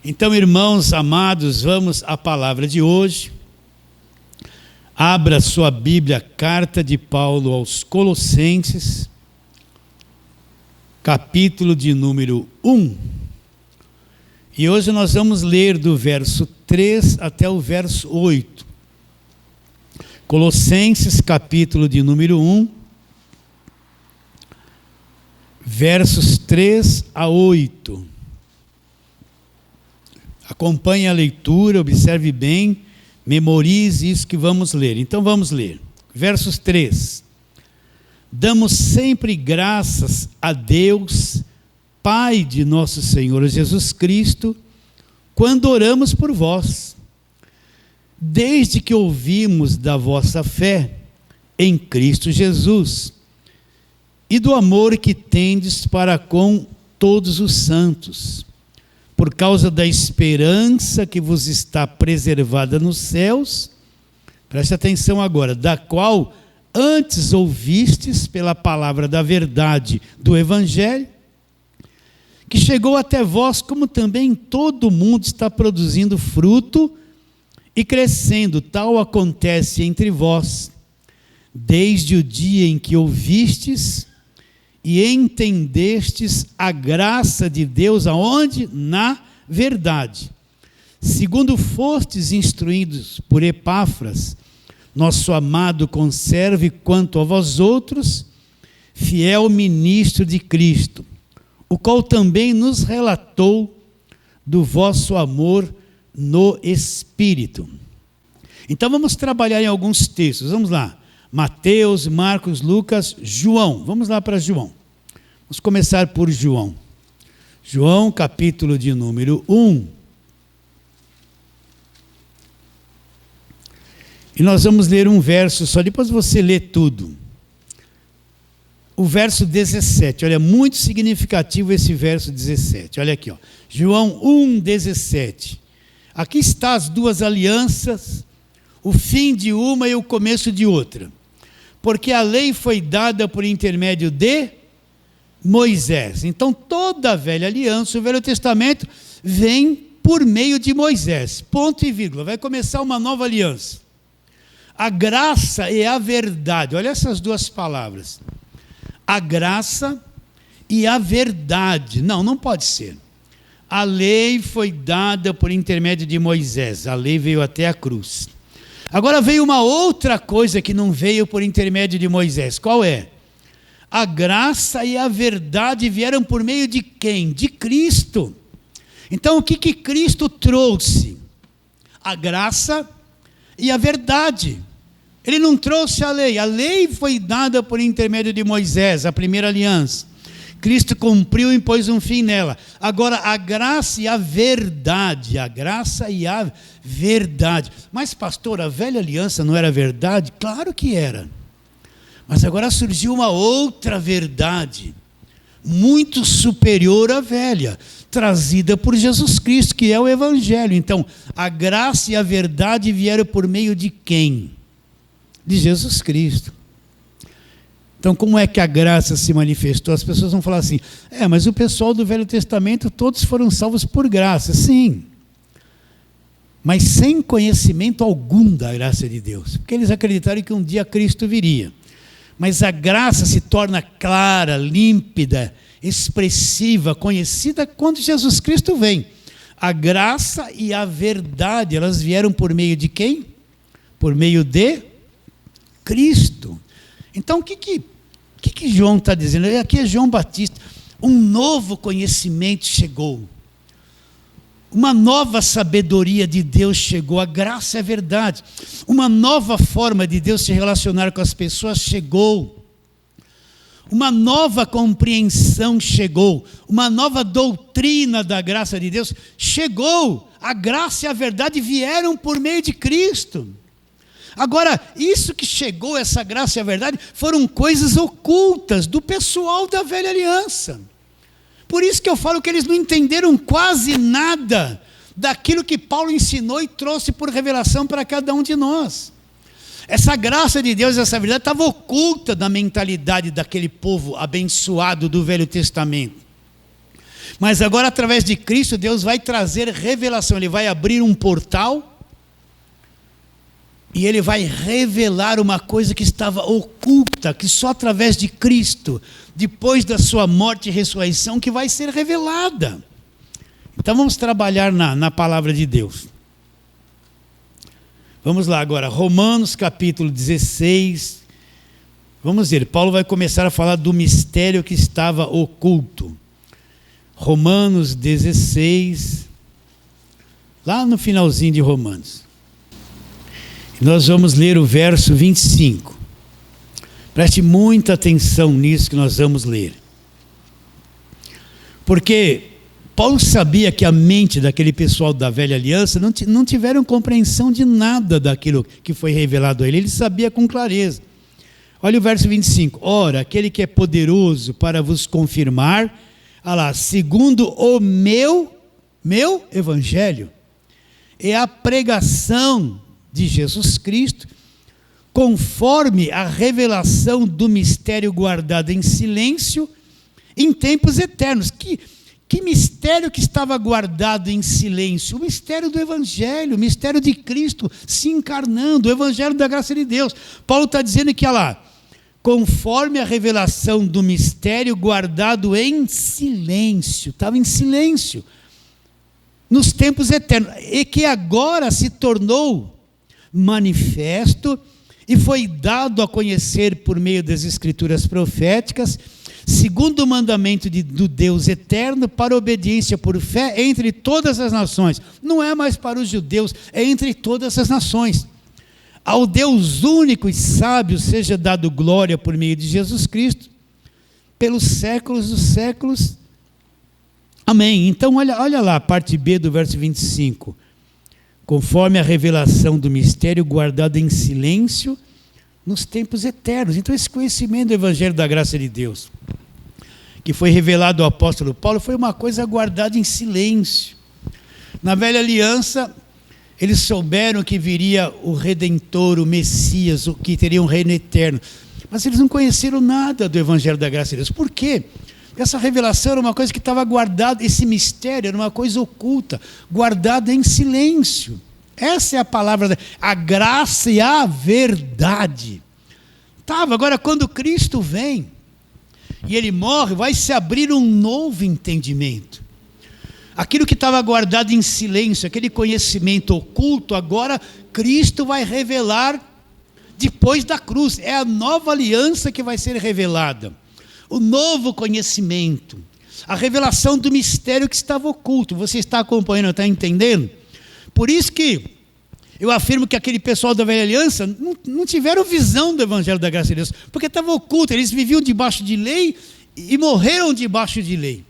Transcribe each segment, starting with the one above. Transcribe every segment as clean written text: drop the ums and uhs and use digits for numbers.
Então, irmãos amados, vamos à palavra de hoje. Abra sua Bíblia, carta de Paulo aos Colossenses, capítulo de número 1. E hoje nós vamos ler do verso 3 até o verso 8. Colossenses, capítulo de número 1, versos 3 a 8. Acompanhe a leitura, observe bem, memorize isso que vamos ler. Então vamos ler. Versos 3. Damos sempre graças a Deus, Pai de nosso Senhor Jesus Cristo, quando oramos por vós, desde que ouvimos da vossa fé em Cristo Jesus e do amor que tendes para com todos os santos, por causa da esperança que vos está preservada nos céus. Preste atenção agora, da qual antes ouvistes pela palavra da verdade do Evangelho, que chegou até vós, como também todo mundo está produzindo fruto e crescendo. Tal acontece entre vós, desde o dia em que ouvistes e entendestes a graça de Deus, aonde? Na verdade. Segundo fostes instruídos por Epáfras, nosso amado conserve quanto a vós outros, fiel ministro de Cristo, o qual também nos relatou do vosso amor no Espírito. Então vamos trabalhar em alguns textos, vamos lá. Mateus, Marcos, Lucas, João. Vamos lá para João. Vamos começar por João. João, capítulo de número 1. E nós vamos ler um verso só, depois você lê tudo. O verso 17, olha, muito significativo esse verso 17. Olha aqui, ó. João 1, 17. Aqui está as duas alianças, o fim de uma e o começo de outra. Porque a lei foi dada por intermédio de Moisés. Então toda a velha aliança, o Velho Testamento, vem por meio de Moisés. Ponto e vírgula. Vai começar uma nova aliança. A graça e a verdade. Olha essas duas palavras. A graça e a verdade. Não, não pode ser. A lei foi dada por intermédio de Moisés. A lei veio até a cruz. Agora veio uma outra coisa que não veio por intermédio de Moisés. Qual é? A graça e a verdade vieram por meio de quem? De Cristo. Então o que Cristo trouxe? A graça e a verdade. Ele não trouxe a lei foi dada por intermédio de Moisés, a primeira aliança. Cristo cumpriu e pôs um fim nela. Agora, a graça e a verdade, a graça e a verdade. Mas, pastor, a velha aliança não era verdade? Claro que era. Mas agora surgiu uma outra verdade, muito superior à velha, trazida por Jesus Cristo, que é o Evangelho. Então, a graça e a verdade vieram por meio de quem? De Jesus Cristo. Então, como é que a graça se manifestou? As pessoas vão falar assim, mas o pessoal do Velho Testamento, todos foram salvos por graça. Sim, mas sem conhecimento algum da graça de Deus, porque eles acreditaram que um dia Cristo viria. Mas a graça se torna clara, límpida, expressiva, conhecida quando Jesus Cristo vem. A graça e a verdade, elas vieram por meio de quem? Por meio de Cristo. Então, o que João está dizendo? Aqui é João Batista. Um novo conhecimento chegou. Uma nova sabedoria de Deus chegou. A graça é a verdade. Uma nova forma de Deus se relacionar com as pessoas chegou. Uma nova compreensão chegou. Uma nova doutrina da graça de Deus chegou. A graça e a verdade vieram por meio de Cristo. Agora, isso que chegou, essa graça e a verdade, foram coisas ocultas do pessoal da velha aliança. Por isso que eu falo que eles não entenderam quase nada daquilo que Paulo ensinou e trouxe por revelação para cada um de nós. Essa graça de Deus, essa verdade, estava oculta da mentalidade daquele povo abençoado do Velho Testamento. Mas agora, através de Cristo, Deus vai trazer revelação. Ele vai abrir um portal e Ele vai revelar uma coisa que estava oculta, que só através de Cristo, depois da sua morte e ressurreição, que vai ser revelada. Então vamos trabalhar na palavra de Deus. Vamos lá agora, Romanos capítulo 16. Vamos ver, Paulo vai começar a falar do mistério que estava oculto. Romanos 16, lá no finalzinho de Romanos. Nós vamos ler o verso 25. Preste muita atenção nisso que nós vamos ler. Porque Paulo sabia que a mente daquele pessoal da velha aliança não tiveram compreensão de nada daquilo que foi revelado a ele. Ele sabia com clareza. Olha o verso 25. Ora, aquele que é poderoso para vos confirmar, segundo o meu evangelho, é a pregação de Jesus Cristo, conforme a revelação do mistério guardado em silêncio em tempos eternos. Que mistério que estava guardado em silêncio? O mistério do Evangelho, o mistério de Cristo se encarnando, o Evangelho da graça de Deus. Paulo está dizendo que, conforme a revelação do mistério guardado em silêncio, estava em silêncio, nos tempos eternos, e que agora se tornou manifesto e foi dado a conhecer por meio das escrituras proféticas, segundo o mandamento do Deus eterno, para obediência por fé entre todas as nações. Não é mais para os judeus, é entre todas as nações. Ao Deus único e sábio seja dado glória por meio de Jesus Cristo, pelos séculos dos séculos. Amém. Então olha lá a parte B do verso 25. Conforme a revelação do mistério guardado em silêncio nos tempos eternos. Então esse conhecimento do Evangelho da graça de Deus, que foi revelado ao apóstolo Paulo, foi uma coisa guardada em silêncio. Na velha aliança, eles souberam que viria o Redentor, o Messias, o que teria um reino eterno. Mas eles não conheceram nada do Evangelho da graça de Deus. Por quê? Essa revelação era uma coisa que estava guardada, esse mistério era uma coisa oculta, guardada em silêncio. Essa é a palavra, a graça e a verdade. Agora quando Cristo vem e Ele morre, vai se abrir um novo entendimento. Aquilo que estava guardado em silêncio, aquele conhecimento oculto, agora Cristo vai revelar depois da cruz. É a nova aliança que vai ser revelada. O novo conhecimento. A revelação do mistério que estava oculto. Você está acompanhando, está entendendo? Por isso que eu afirmo que aquele pessoal da velha aliança não tiveram visão do Evangelho da graça de Deus. Porque estava oculto. Eles viviam debaixo de lei e morreram debaixo de lei.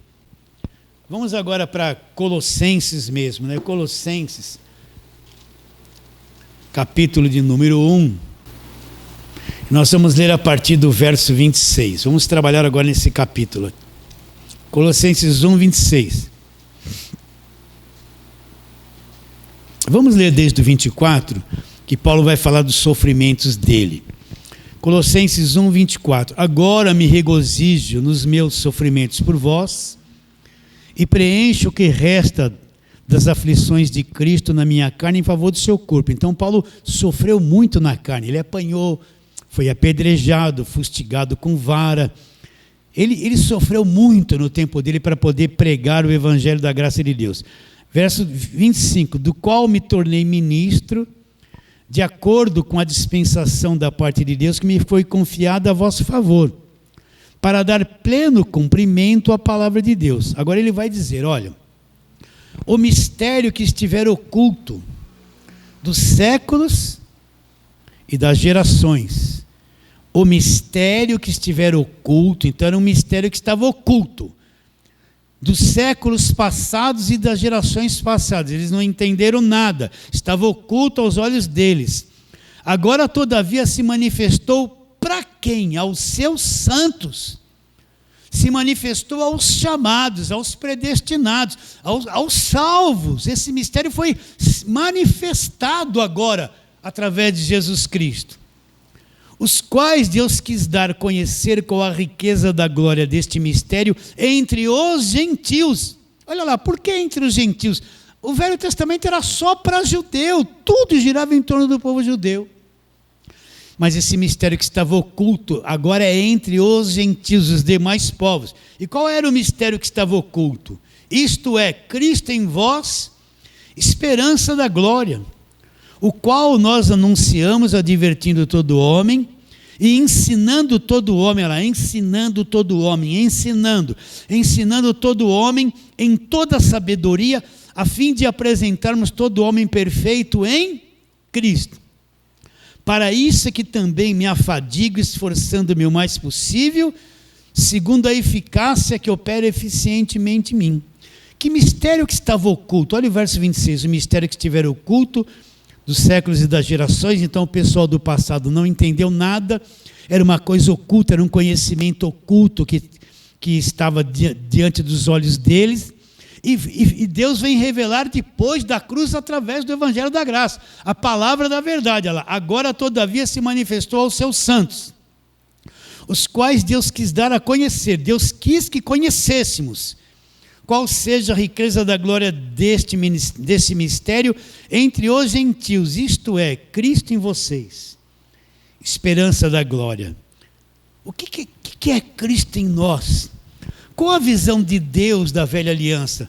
Vamos agora para Colossenses mesmo, né? Colossenses, capítulo de número 1. Nós vamos ler a partir do verso 26. Vamos trabalhar agora nesse capítulo. Colossenses 1, 26. Vamos ler desde o 24, que Paulo vai falar dos sofrimentos dele. Colossenses 1, 24. Agora me regozijo nos meus sofrimentos por vós, e preencho o que resta das aflições de Cristo na minha carne em favor do seu corpo. Então Paulo sofreu muito na carne, ele apanhou, foi apedrejado, fustigado com vara. Ele sofreu muito no tempo dele para poder pregar o Evangelho da graça de Deus. Verso 25, do qual me tornei ministro, de acordo com a dispensação da parte de Deus que me foi confiada a vosso favor, para dar pleno cumprimento à palavra de Deus. Agora ele vai dizer, olha, o mistério que estiver oculto dos séculos e das gerações. O mistério que estiver oculto, então era um mistério que estava oculto dos séculos passados e das gerações passadas. Eles não entenderam nada, estava oculto aos olhos deles. Agora, todavia, se manifestou para quem? Aos seus santos. Se manifestou aos chamados, aos predestinados, aos salvos. Esse mistério foi manifestado agora através de Jesus Cristo. Os quais Deus quis dar a conhecer com a riqueza da glória deste mistério entre os gentios. Olha lá, por que entre os gentios? O Velho Testamento era só para judeu, tudo girava em torno do povo judeu. Mas esse mistério que estava oculto, agora é entre os gentios, os demais povos. E qual era o mistério que estava oculto? Isto é, Cristo em vós, esperança da glória, o qual nós anunciamos, advertindo todo homem, e ensinando todo homem, ensinando todo homem em toda sabedoria, a fim de apresentarmos todo homem perfeito em Cristo. Para isso é que também me afadigo, esforçando-me o mais possível, segundo a eficácia que opera eficientemente em mim. Que mistério que estava oculto? Olha o verso 26, o mistério que estiver oculto dos séculos e das gerações. Então o pessoal do passado não entendeu nada, era uma coisa oculta, era um conhecimento oculto que estava diante dos olhos deles. E Deus vem revelar depois da cruz através do Evangelho da Graça, a palavra da verdade. Agora, todavia, se manifestou aos seus santos, os quais Deus quis dar a conhecer. Deus quis que conhecêssemos qual seja a riqueza da glória desse mistério entre os gentios, isto é, Cristo em vocês, esperança da glória. O que é Cristo em nós? Qual a visão de Deus da velha aliança?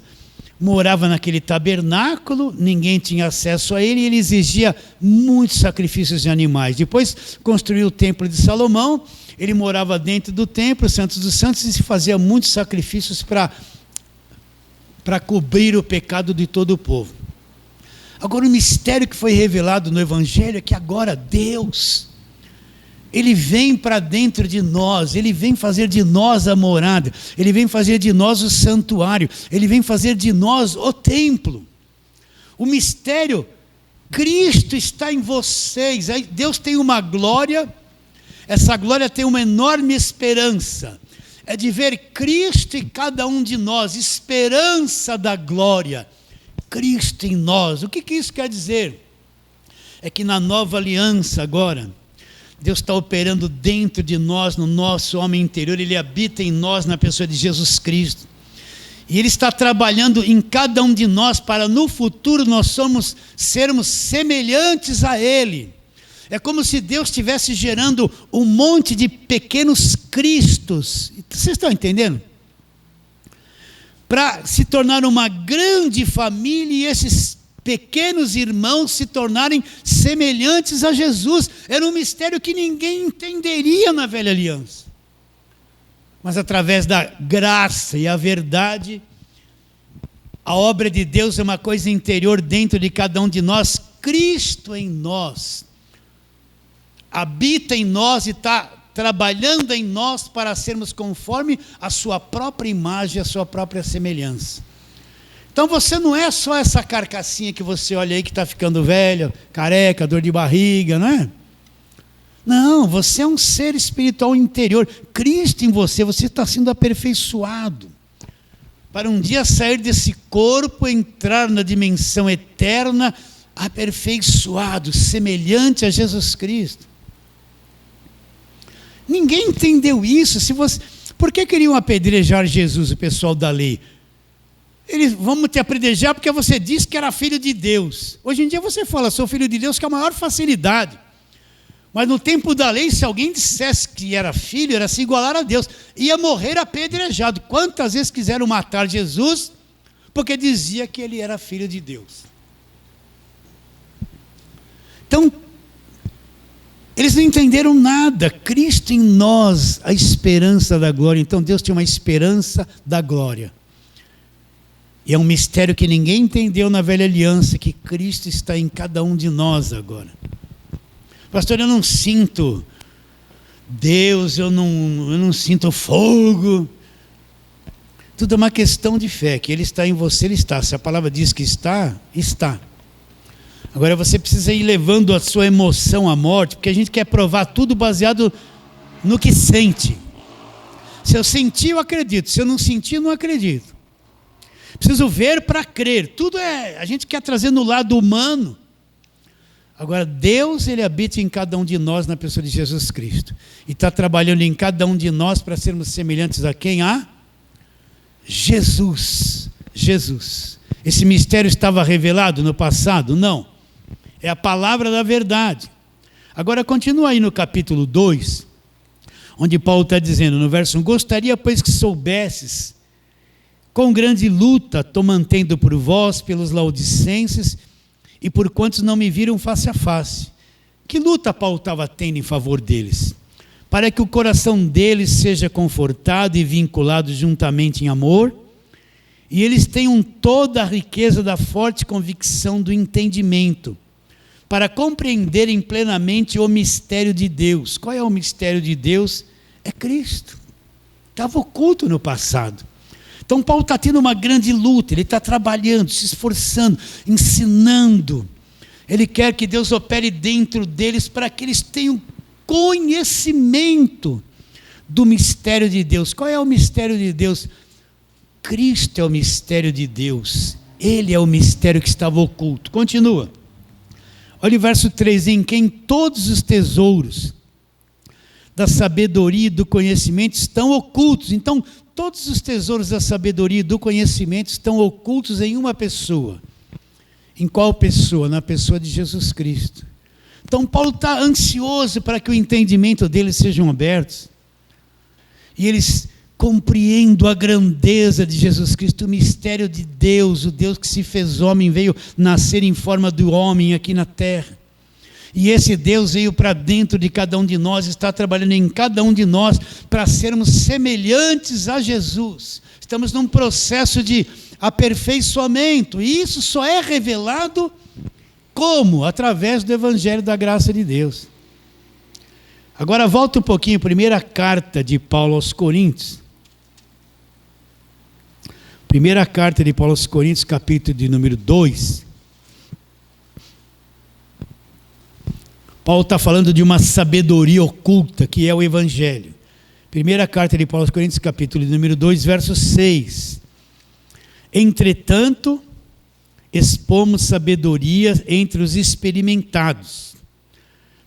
Morava naquele tabernáculo, ninguém tinha acesso a ele, e ele exigia muitos sacrifícios de animais. Depois construiu o templo de Salomão, ele morava dentro do templo, Santos dos Santos, e se fazia muitos sacrifícios para cobrir o pecado de todo o povo. Agora o mistério que foi revelado no Evangelho é que agora Deus, Ele vem para dentro de nós, Ele vem fazer de nós a morada, Ele vem fazer de nós o santuário, Ele vem fazer de nós o templo. O mistério, Cristo está em vocês. Aí Deus tem uma glória, essa glória tem uma enorme esperança, é de ver Cristo em cada um de nós, esperança da glória, Cristo em nós. O que isso quer dizer? É que na nova aliança agora, Deus está operando dentro de nós, no nosso homem interior, Ele habita em nós na pessoa de Jesus Cristo. E Ele está trabalhando em cada um de nós para no futuro nós sermos semelhantes a Ele. É como se Deus estivesse gerando um monte de pequenos Cristos. Vocês estão entendendo? Para se tornar uma grande família e esses pequenos irmãos se tornarem semelhantes a Jesus. Era um mistério que ninguém entenderia na velha aliança. Mas através da graça e a verdade, a obra de Deus é uma coisa interior dentro de cada um de nós. Cristo em nós habita em nós e está trabalhando em nós para sermos conforme a sua própria imagem, a sua própria semelhança. Então você não é só essa carcassinha que você olha aí que está ficando velha, careca, dor de barriga, não é? Não, você é um ser espiritual interior. Cristo em você, você está sendo aperfeiçoado para um dia sair desse corpo, entrar na dimensão eterna, aperfeiçoado, semelhante a Jesus Cristo. Ninguém entendeu isso. Por que queriam apedrejar Jesus, o pessoal da lei? Vamos te apedrejar porque você disse que era filho de Deus. Hoje em dia você fala, sou filho de Deus, que é a maior facilidade. Mas no tempo da lei, se alguém dissesse que era filho, era se igualar a Deus. Ia morrer apedrejado. Quantas vezes quiseram matar Jesus? Porque dizia que ele era filho de Deus. Então, eles não entenderam nada. Cristo em nós, a esperança da glória. Então Deus tinha uma esperança da glória. E é um mistério que ninguém entendeu na velha aliança, que Cristo está em cada um de nós agora. Pastor, eu não sinto Deus, eu não sinto fogo. Tudo é uma questão de fé, que Ele está em você, Ele está. Se a palavra diz que está, está. Agora você precisa ir levando a sua emoção à morte, porque a gente quer provar tudo baseado no que sente. Se eu sentir, eu acredito. Se eu não sentir, eu não acredito. Preciso ver para crer. Tudo a gente quer trazer no lado humano. Agora, Deus, Ele habita em cada um de nós na pessoa de Jesus Cristo. E está trabalhando em cada um de nós para sermos semelhantes a quem? A Jesus. Jesus. Esse mistério estava revelado no passado? Não. É a palavra da verdade. Agora continua aí no capítulo 2, onde Paulo está dizendo, no verso 1, gostaria, pois, que soubesses, com grande luta estou mantendo por vós, pelos laodicenses, e por quantos não me viram face a face. Que luta Paulo estava tendo em favor deles? Para que o coração deles seja confortado e vinculado juntamente em amor, e eles tenham toda a riqueza da forte convicção do entendimento, para compreenderem plenamente o mistério de Deus. Qual é o mistério de Deus? É Cristo. Estava oculto no passado. Então Paulo está tendo uma grande luta, ele está trabalhando, se esforçando, ensinando. Ele quer que Deus opere dentro deles para que eles tenham conhecimento do mistério de Deus. Qual é o mistério de Deus? Cristo é o mistério de Deus. Ele é o mistério que estava oculto. Continua. Olha o verso 3, em quem todos os tesouros da sabedoria e do conhecimento estão ocultos. Então, todos os tesouros da sabedoria e do conhecimento estão ocultos em uma pessoa. Em qual pessoa? Na pessoa de Jesus Cristo. Então, Paulo está ansioso para que o entendimento deles sejam abertos. E eles compreendam a grandeza de Jesus Cristo, o mistério de Deus, o Deus que se fez homem, veio nascer em forma do homem aqui na terra. E esse Deus veio para dentro de cada um de nós, está trabalhando em cada um de nós para sermos semelhantes a Jesus. Estamos num processo de aperfeiçoamento, e isso só é revelado como? Através do Evangelho da graça de Deus. Agora volta um pouquinho, primeira carta de Paulo aos Coríntios. Primeira carta de Paulo aos Coríntios, capítulo de número 2. Paulo está falando de uma sabedoria oculta, que é o Evangelho. Primeira carta de Paulo aos Coríntios, capítulo de número 2, verso 6. Entretanto, expomos sabedoria entre os experimentados,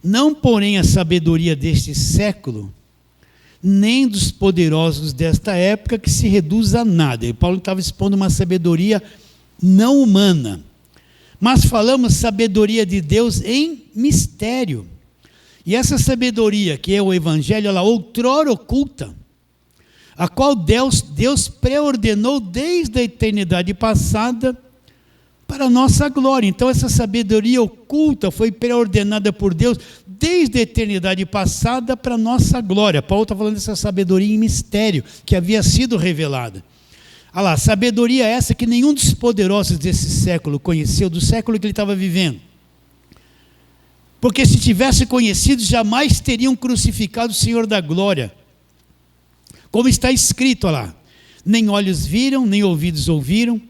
não porém a sabedoria deste século, nem dos poderosos desta época, que se reduz a nada. E Paulo estava expondo uma sabedoria não humana, mas falamos sabedoria de Deus em mistério. E essa sabedoria, que é o Evangelho, ela outrora oculta, a qual Deus preordenou desde a eternidade passada para a nossa glória. Então essa sabedoria oculta foi preordenada por Deus desde a eternidade passada para a nossa glória. Paulo está falando dessa sabedoria em mistério, que havia sido revelada. Olha lá, sabedoria essa que nenhum dos poderosos desse século conheceu, do século que ele estava vivendo. Porque se tivesse conhecido, jamais teriam crucificado o Senhor da glória. Como está escrito, olha lá, nem olhos viram, nem ouvidos ouviram,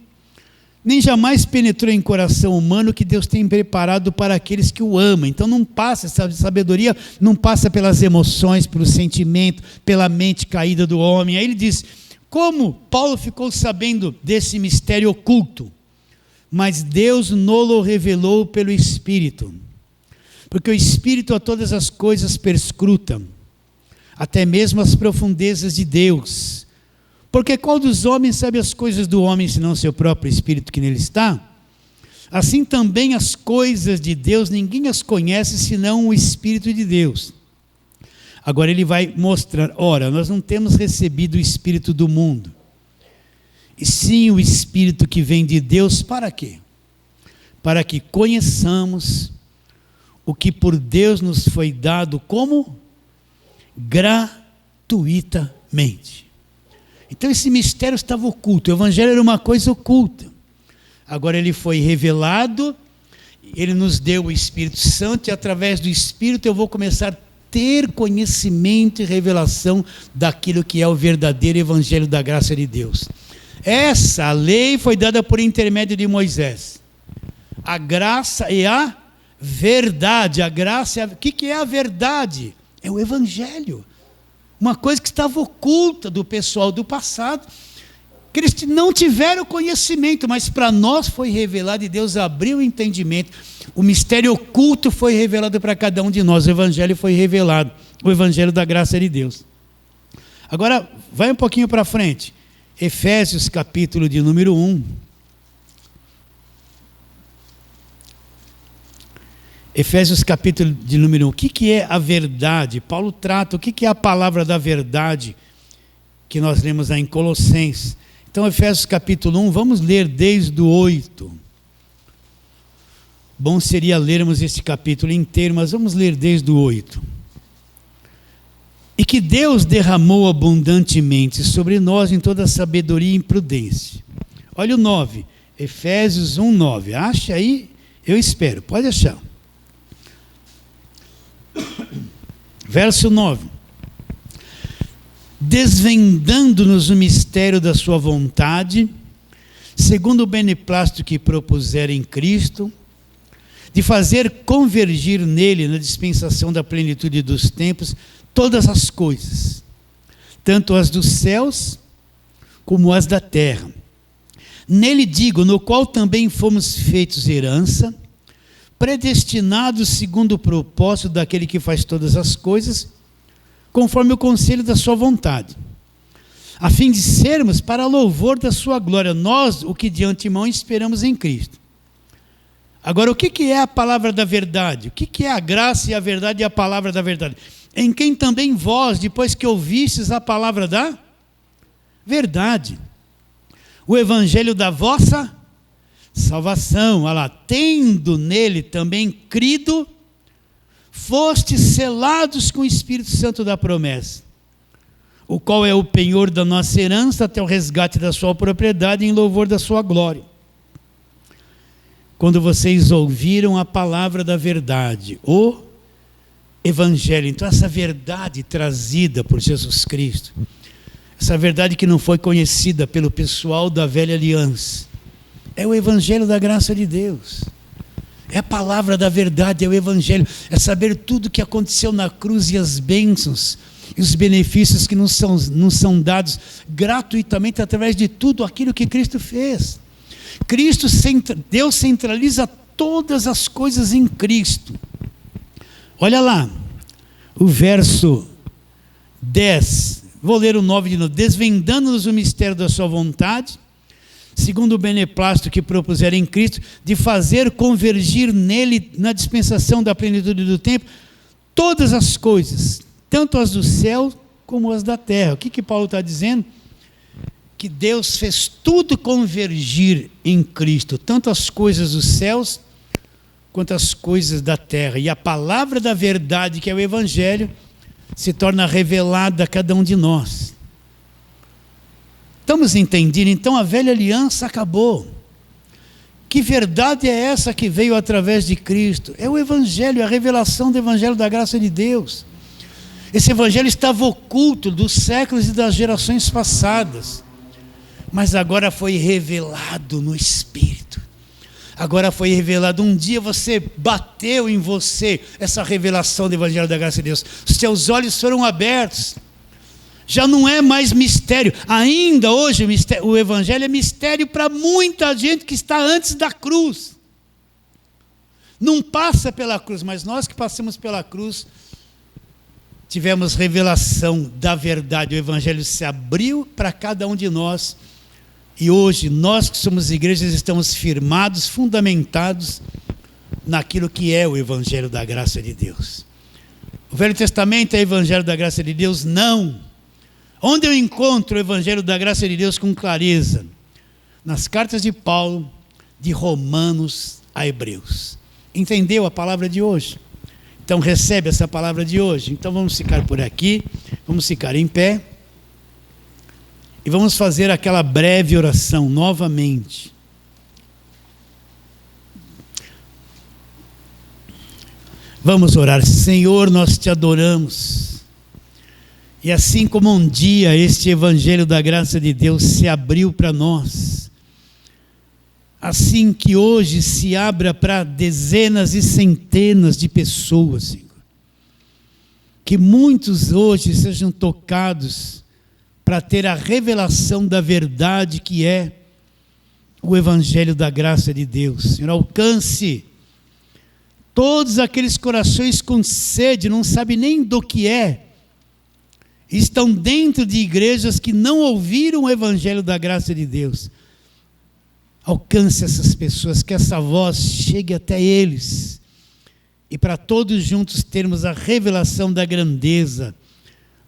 nem jamais penetrou em coração humano que Deus tem preparado para aqueles que o amam. Então não passa, essa sabedoria não passa pelas emoções, pelo sentimento, pela mente caída do homem. Aí ele diz, como Paulo ficou sabendo desse mistério oculto? Mas Deus nolo revelou pelo Espírito, porque o Espírito a todas as coisas perscruta, até mesmo as profundezas de Deus. Porque qual dos homens sabe as coisas do homem, senão seu próprio Espírito que nele está? Assim também as coisas de Deus, ninguém as conhece, senão o Espírito de Deus. Agora ele vai mostrar, ora, nós não temos recebido o Espírito do mundo, e sim o Espírito que vem de Deus, para quê? Para que conheçamos o que por Deus nos foi dado como gratuitamente. Então esse mistério estava oculto, o Evangelho era uma coisa oculta. Agora ele foi revelado, ele nos deu o Espírito Santo, e através do Espírito eu vou começar a ter conhecimento e revelação daquilo que é o verdadeiro Evangelho da graça de Deus. Essa lei foi dada por intermédio de Moisés. A graça e a verdade. A graça, o que é a verdade? É o Evangelho. Uma coisa que estava oculta do pessoal do passado, que eles não tiveram conhecimento, mas para nós foi revelado, e Deus abriu o entendimento. O mistério oculto foi revelado para cada um de nós, o Evangelho foi revelado, o Evangelho da graça de Deus. Agora, vai um pouquinho para frente. Efésios capítulo de número 1. Efésios capítulo de número 1. O que é a verdade? Paulo trata o que é a palavra da verdade que nós lemos lá em Colossenses. Então, Efésios capítulo 1, vamos ler desde o 8. Bom seria lermos esse capítulo inteiro, mas vamos ler desde o 8. E que Deus derramou abundantemente sobre nós em toda sabedoria e prudência. Olha o 9, Efésios 1, 9. Acha aí? Eu espero, pode achar. Verso 9: desvendando-nos o mistério da sua vontade, segundo o beneplácito que propuser em Cristo, de fazer convergir nele, na dispensação da plenitude dos tempos, todas as coisas, tanto as dos céus como as da terra. Nele digo, no qual também fomos feitos herança, predestinados segundo o propósito daquele que faz todas as coisas, conforme o conselho da sua vontade, a fim de sermos para louvor da sua glória, nós, o que de antemão esperamos em Cristo. Agora, o que é a palavra da verdade? O que é a graça e a verdade e a palavra da verdade? Em quem também vós, depois que ouvistes a palavra da verdade, o evangelho da vossa salvação, olha lá, tendo nele também crido, fostes selados com o Espírito Santo da promessa, o qual é o penhor da nossa herança até o resgate da sua propriedade em louvor da sua glória. Quando vocês ouviram a palavra da verdade, o evangelho, então essa verdade trazida por Jesus Cristo, essa verdade que não foi conhecida pelo pessoal da velha aliança, é o evangelho da graça de Deus, é a palavra da verdade, é o evangelho, é saber tudo o que aconteceu na cruz e as bênçãos e os benefícios que nos são dados gratuitamente através de tudo aquilo que Cristo fez. Deus centraliza todas as coisas em Cristo. Olha lá, o verso 10, vou ler o 9 de novo. Desvendando-nos o mistério da sua vontade, segundo o beneplácito que propuser em Cristo, de fazer convergir nele, na dispensação da plenitude do tempo, todas as coisas, tanto as do céu como as da terra. O que Paulo está dizendo? Que Deus fez tudo convergir em Cristo, tanto as coisas dos céus, quanto as coisas da terra. E a palavra da verdade, que é o evangelho, se torna revelada a cada um de nós. Estamos entendendo? Então a velha aliança acabou. Que verdade é essa que veio através de Cristo? É o evangelho, a revelação do evangelho da graça de Deus. Esse evangelho estava oculto dos séculos e das gerações passadas, mas agora foi revelado no Espírito. Agora foi revelado. Um dia você bateu em você essa revelação do evangelho da graça de Deus. Os seus olhos foram abertos. Já não é mais mistério. Ainda hoje o evangelho é mistério para muita gente que está antes da cruz. Não passa pela cruz, mas nós que passamos pela cruz tivemos revelação da verdade. O evangelho se abriu para cada um de nós. E hoje, nós que somos igrejas, estamos firmados, fundamentados naquilo que é o evangelho da graça de Deus. O Velho Testamento é o evangelho da graça de Deus? Não. Onde eu encontro o evangelho da graça de Deus com clareza? Nas cartas de Paulo, de Romanos a Hebreus. Entendeu a palavra de hoje? Então recebe essa palavra de hoje. Então vamos ficar por aqui, vamos ficar em pé. E vamos fazer aquela breve oração novamente. Vamos orar. Senhor, nós te adoramos. E assim como um dia este evangelho da graça de Deus se abriu para nós, assim que hoje se abra para dezenas e centenas de pessoas, Senhor. Que muitos hoje sejam tocados para ter a revelação da verdade que é o evangelho da graça de Deus. Senhor, alcance todos aqueles corações com sede, não sabem nem do que é estão dentro de igrejas que não ouviram o evangelho da graça de Deus. Alcance essas pessoas, que essa voz chegue até eles. E para todos juntos termos a revelação da grandeza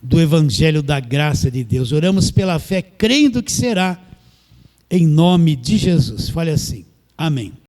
do evangelho da graça de Deus. Oramos pela fé, crendo que será, em nome de Jesus. Fale assim. Amém.